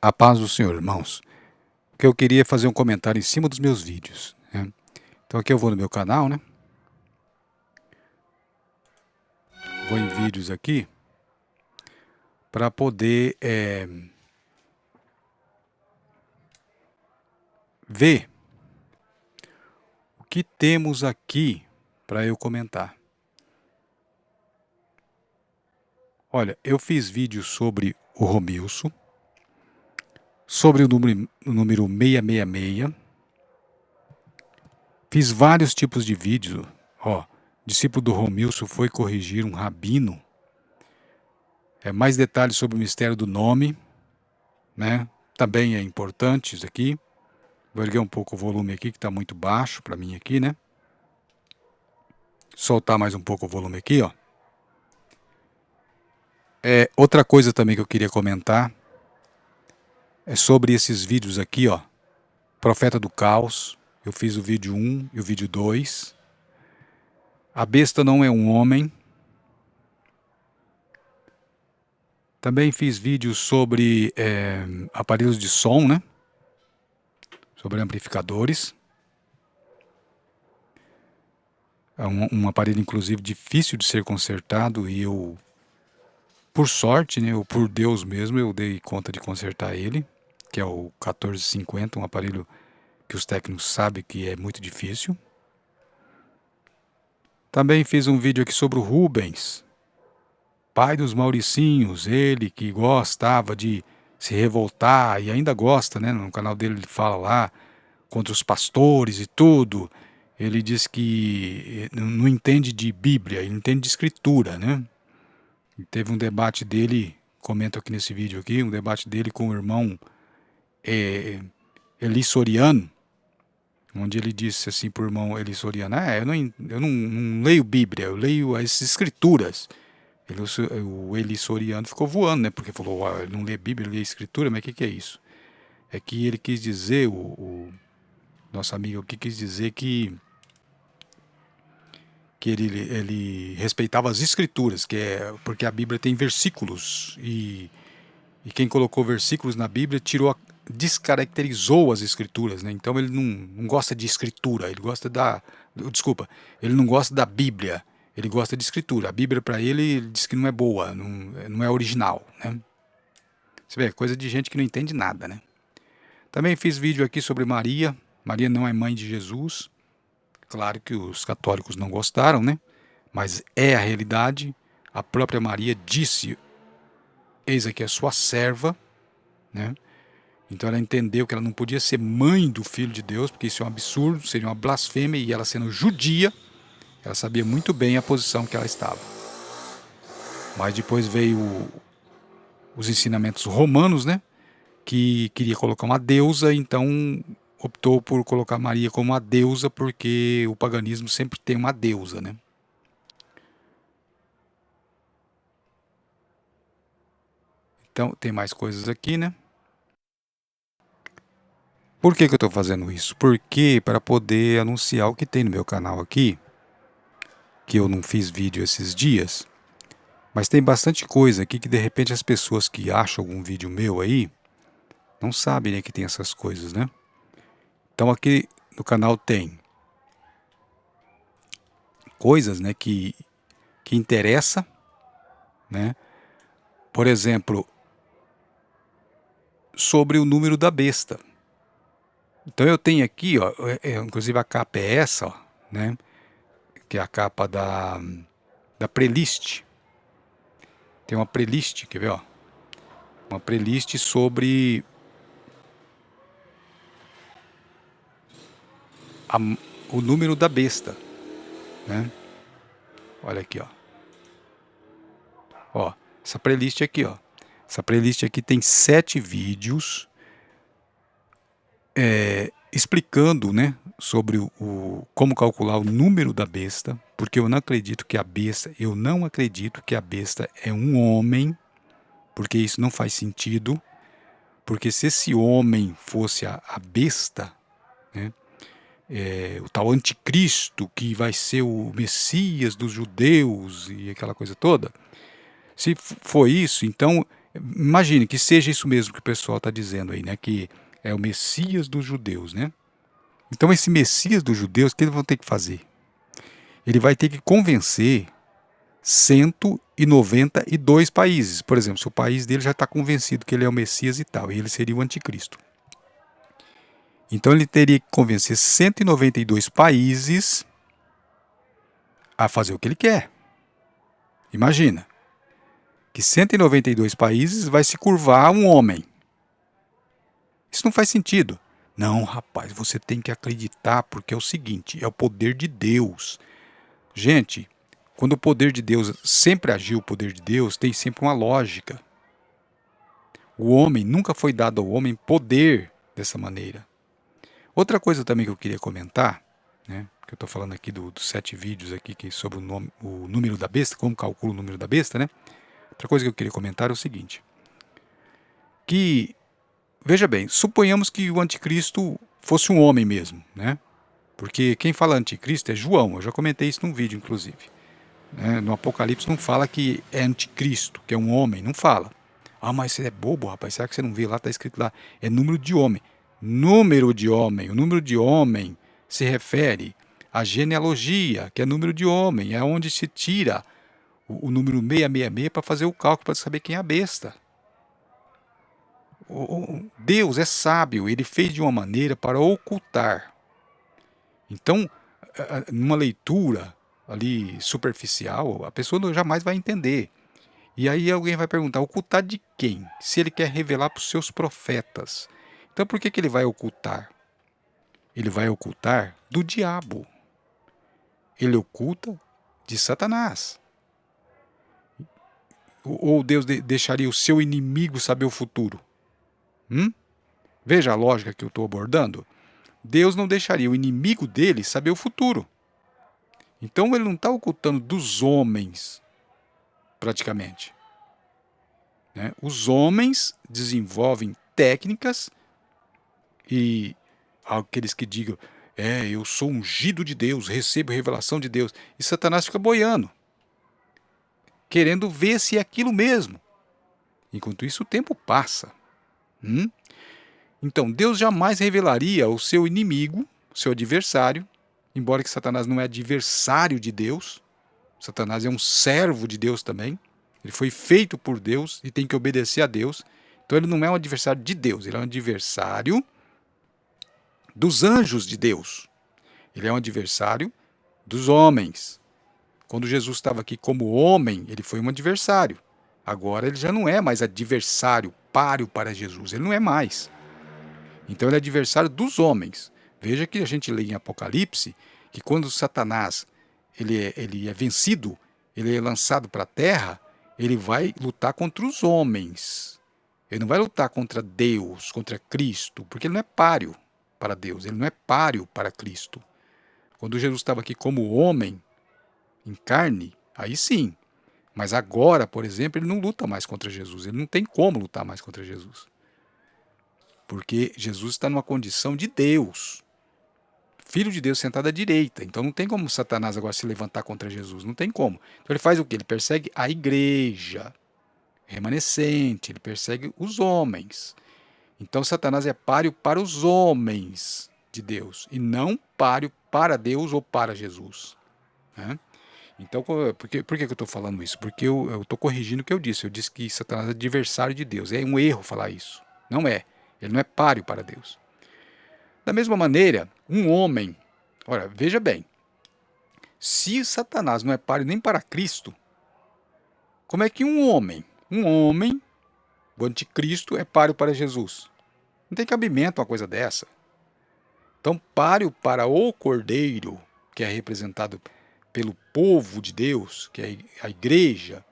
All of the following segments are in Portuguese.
A paz do Senhor, irmãos. O que eu queria é fazer um comentário em cima dos meus vídeos, né? Então aqui eu vou no meu canal, né? Vou em vídeos aqui para poder ver o que temos aqui para eu comentar. Olha, eu fiz vídeos sobre o Romilson, sobre o número 666. Fiz vários tipos de vídeos. Ó, discípulo do Romilson foi corrigir um rabino. Mais detalhes sobre o mistério do nome, né? Também é importante isso aqui. Vou erguer um pouco o volume aqui, que está muito baixo para mim aqui, né? Soltar mais um pouco o volume aqui, ó. Outra coisa também que eu queria comentar é sobre esses vídeos aqui, ó. Profeta do Caos. Eu fiz o vídeo 1 e o vídeo 2. A besta não é um homem. Também fiz vídeos sobre aparelhos de som, né? Sobre amplificadores. É um aparelho, inclusive, difícil de ser consertado e eu, por sorte, né, ou por Deus mesmo, eu dei conta de consertar ele, que é o 1450, um aparelho que os técnicos sabem que é muito difícil. Também fiz um vídeo aqui sobre o Rubens, pai dos Mauricinhos, ele que gostava de se revoltar e ainda gosta, né? No canal dele ele fala lá contra os pastores e tudo. Ele diz que não entende de Bíblia, ele entende de Escritura, né? E teve um debate dele, comento aqui nesse vídeo aqui, um debate dele com o irmão Eli Soriano, onde ele disse assim para o irmão Eli Soriano, eu não leio Bíblia, eu leio as Escrituras. O Eli Soriano ficou voando, né? Porque falou, ele não lê Bíblia, ele lê Escritura, mas o que é isso? É que ele quis dizer, o nosso amigo aqui quis dizer que ele respeitava as Escrituras, porque a Bíblia tem versículos, e quem colocou versículos na Bíblia descaracterizou as Escrituras, né? Então ele não gosta de Escritura, ele não gosta da Bíblia, ele gosta de Escritura. A Bíblia para ele diz que não é boa, não é original, né? Você vê, coisa de gente que não entende nada, né? Também fiz vídeo aqui sobre Maria. Maria não é mãe de Jesus. Claro que os católicos não gostaram, né? Mas é a realidade. A própria Maria disse, eis aqui a sua serva, né? Então ela entendeu que ela não podia ser mãe do Filho de Deus, porque isso é um absurdo, seria uma blasfêmia, e ela sendo judia, ela sabia muito bem a posição que ela estava. Mas depois veio os ensinamentos romanos, né? Que queria colocar uma deusa, então optou por colocar Maria como uma deusa, porque o paganismo sempre tem uma deusa, né? Então tem mais coisas aqui, né? Por que eu estou fazendo isso? Porque para poder anunciar o que tem no meu canal aqui, que eu não fiz vídeo esses dias, mas tem bastante coisa aqui que de repente as pessoas que acham algum vídeo meu aí não sabem, né, que tem essas coisas, né? Então aqui no canal tem coisas, né, que interessa, né? Por exemplo, sobre o número da besta. Então eu tenho aqui, ó, inclusive a capa é essa, ó, né? Que é a capa da playlist. Tem uma playlist, quer ver, ó? Uma playlist sobre o número da besta, né? Olha aqui, ó. Ó, essa playlist aqui, ó. Essa playlist aqui tem 7 vídeos explicando, né, sobre como calcular o número da besta, porque eu não acredito que a besta é um homem, porque isso não faz sentido, porque se esse homem fosse a besta, né, o tal anticristo que vai ser o Messias dos judeus e aquela coisa toda, se for isso, então Imagine que seja isso mesmo que o pessoal está dizendo aí, né? Que é o Messias dos judeus, né? Então esse Messias dos judeus, o que eles vão ter que fazer? Ele vai ter que convencer 192 países. Por exemplo, se o país dele já está convencido que ele é o Messias e tal, e ele seria o anticristo. Então ele teria que convencer 192 países a fazer o que ele quer. Imagina que 192 países vai se curvar a um homem. Isso não faz sentido. Não, rapaz, você tem que acreditar porque é o seguinte, é o poder de Deus. Gente, quando o poder de Deus sempre agiu, o poder de Deus tem sempre uma lógica. O homem, nunca foi dado ao homem poder dessa maneira. Outra coisa também que eu queria comentar, né, que eu estou falando aqui dos 7 vídeos aqui sobre o número da besta, como calcula o número da besta, né? Outra coisa que eu queria comentar é o seguinte, que, veja bem, suponhamos que o anticristo fosse um homem mesmo, né? Porque quem fala anticristo é João, eu já comentei isso num vídeo, inclusive. Né? No Apocalipse não fala que é anticristo, que é um homem, não fala. Ah, mas você é bobo, rapaz, será que você não vê lá, está escrito lá, é número de homem. Número de homem, o número de homem se refere à genealogia, que é número de homem, é onde se tira o número 666 para fazer o cálculo, para saber quem é a besta. Deus é sábio, ele fez de uma maneira para ocultar. Então, numa leitura ali superficial, a pessoa jamais vai entender. E aí alguém vai perguntar, ocultar de quem? Se ele quer revelar para os seus profetas. Então por que ele vai ocultar? Ele vai ocultar do diabo. Ele oculta de Satanás. Ou Deus deixaria o seu inimigo saber o futuro? Veja a lógica que eu estou abordando. Deus não deixaria o inimigo dele saber o futuro. Então ele não está ocultando dos homens, praticamente. Né? Os homens desenvolvem técnicas e aqueles que digam, eu sou ungido de Deus, recebo revelação de Deus. E Satanás fica boiando, querendo ver se é aquilo mesmo. Enquanto isso, o tempo passa. Então, Deus jamais revelaria o seu inimigo, seu adversário, embora que Satanás não é adversário de Deus. Satanás é um servo de Deus também. Ele foi feito por Deus e tem que obedecer a Deus. Então ele não é um adversário de Deus, ele é um adversário dos anjos de Deus. Ele é um adversário dos homens. Quando Jesus estava aqui como homem, ele foi um adversário. Agora ele já não é mais adversário, páreo para Jesus. Ele não é mais. Então ele é adversário dos homens. Veja que a gente lê em Apocalipse que quando Satanás ele é vencido, ele é lançado para a terra, ele vai lutar contra os homens. Ele não vai lutar contra Deus, contra Cristo, porque ele não é páreo para Deus, ele não é páreo para Cristo. Quando Jesus estava aqui como homem, em carne, aí sim. Mas agora, por exemplo, ele não luta mais contra Jesus, ele não tem como lutar mais contra Jesus. Porque Jesus está numa condição de Deus. Filho de Deus sentado à direita. Então não tem como Satanás agora se levantar contra Jesus. Não tem como. Então ele faz o quê? Ele persegue a igreja remanescente. Ele persegue os homens. Então Satanás é páreo para os homens de Deus. E não páreo para Deus ou para Jesus. Né? Então, por que eu estou falando isso? Porque eu estou corrigindo o que eu disse. Eu disse que Satanás é adversário de Deus. É um erro falar isso. Não é. Ele não é páreo para Deus. Da mesma maneira, um homem, olha, veja bem, se Satanás não é páreo nem para Cristo, como é que um homem, o anticristo, é páreo para Jesus? Não tem cabimento uma coisa dessa. Então, páreo para o Cordeiro, que é representado pelo povo de Deus, que é a igreja,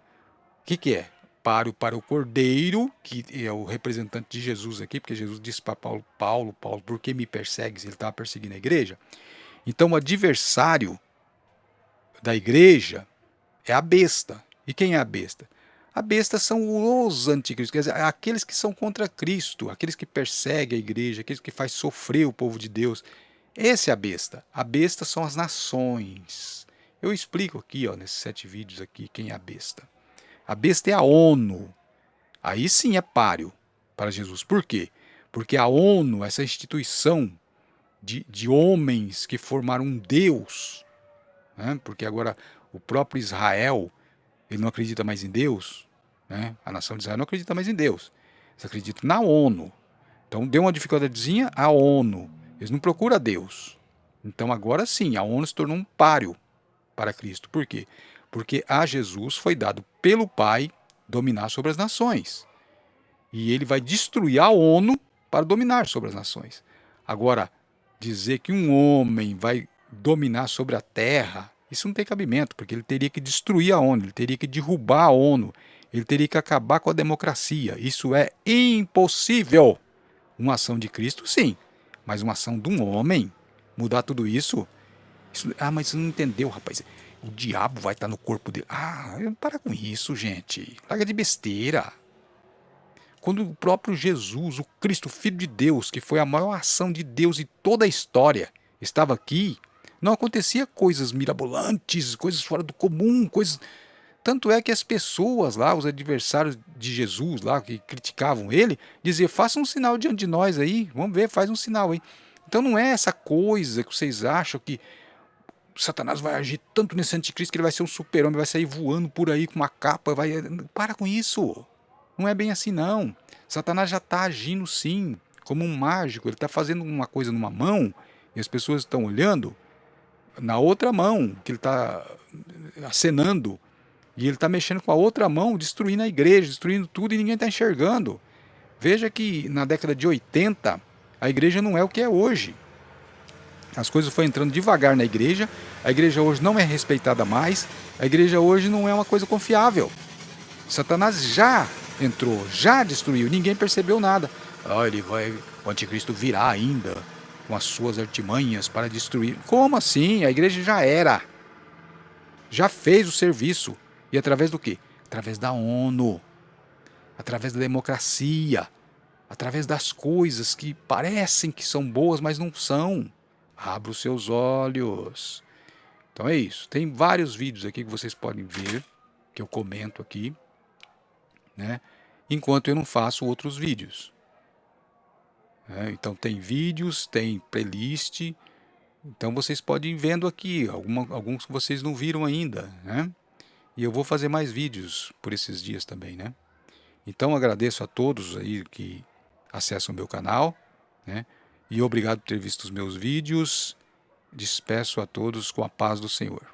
o que é? Páreo para o Cordeiro, que é o representante de Jesus aqui, porque Jesus disse para Paulo, por que me persegues? Ele estava perseguindo a igreja. Então, o adversário da igreja é a besta. E quem é a besta? A besta são os anticristos, quer dizer, aqueles que são contra Cristo, aqueles que perseguem a igreja, aqueles que fazem sofrer o povo de Deus. Esse é a besta. A besta são as nações. Eu explico aqui, nesses 7 vídeos aqui, quem é a besta. A besta é a ONU. Aí sim é páreo para Jesus. Por quê? Porque a ONU, essa instituição de homens que formaram um Deus, né? Porque agora o próprio Israel, ele não acredita mais em Deus, né? A nação de Israel não acredita mais em Deus. Eles acreditam na ONU. Então deu uma dificuldadezinha a ONU. Eles não procuram Deus. Então agora sim, a ONU se tornou um páreo para Cristo. Por quê? Porque a Jesus foi dado pelo Pai dominar sobre as nações. E ele vai destruir a ONU para dominar sobre as nações. Agora, dizer que um homem vai dominar sobre a terra, isso não tem cabimento, porque ele teria que destruir a ONU, ele teria que derrubar a ONU, ele teria que acabar com a democracia. Isso é impossível. Uma ação de Cristo, sim, mas uma ação de um homem, mudar tudo isso, mas você não entendeu, rapaz. O diabo vai estar no corpo dele. Para com isso, gente. Larga de besteira. Quando o próprio Jesus, o Cristo, Filho de Deus, que foi a maior ação de Deus em toda a história, estava aqui, não acontecia coisas mirabolantes, coisas fora do comum, coisas... Tanto é que as pessoas lá, os adversários de Jesus lá, que criticavam ele, diziam, faça um sinal diante de nós aí, vamos ver, faz um sinal aí. Então não é essa coisa que vocês acham que Satanás vai agir tanto nesse anticristo que ele vai ser um super-homem, vai sair voando por aí com uma capa, vai... Para com isso! Não é bem assim, não. Satanás já está agindo, sim, como um mágico. Ele está fazendo uma coisa numa mão e as pessoas estão olhando na outra mão, que ele está acenando. E ele está mexendo com a outra mão, destruindo a igreja, destruindo tudo e ninguém está enxergando. Veja que na década de 80, a igreja não é o que é hoje. As coisas foram entrando devagar na igreja, a igreja hoje não é respeitada mais, a igreja hoje não é uma coisa confiável. Satanás já entrou, já destruiu, ninguém percebeu nada. O anticristo virá ainda com as suas artimanhas para destruir. Como assim? A igreja já era. Já fez o serviço. E através do quê? Através da ONU, através da democracia, através das coisas que parecem que são boas, mas não são. Abra os seus olhos. Então é isso. Tem vários vídeos aqui que vocês podem ver, que eu comento aqui, né? Enquanto eu não faço outros vídeos. Então tem vídeos, tem playlist, então vocês podem ir vendo aqui, alguns que vocês não viram ainda, né? E eu vou fazer mais vídeos por esses dias também, né? Então agradeço a todos aí que acessam o meu canal, né? E obrigado por ter visto os meus vídeos. Despeço a todos com a paz do Senhor.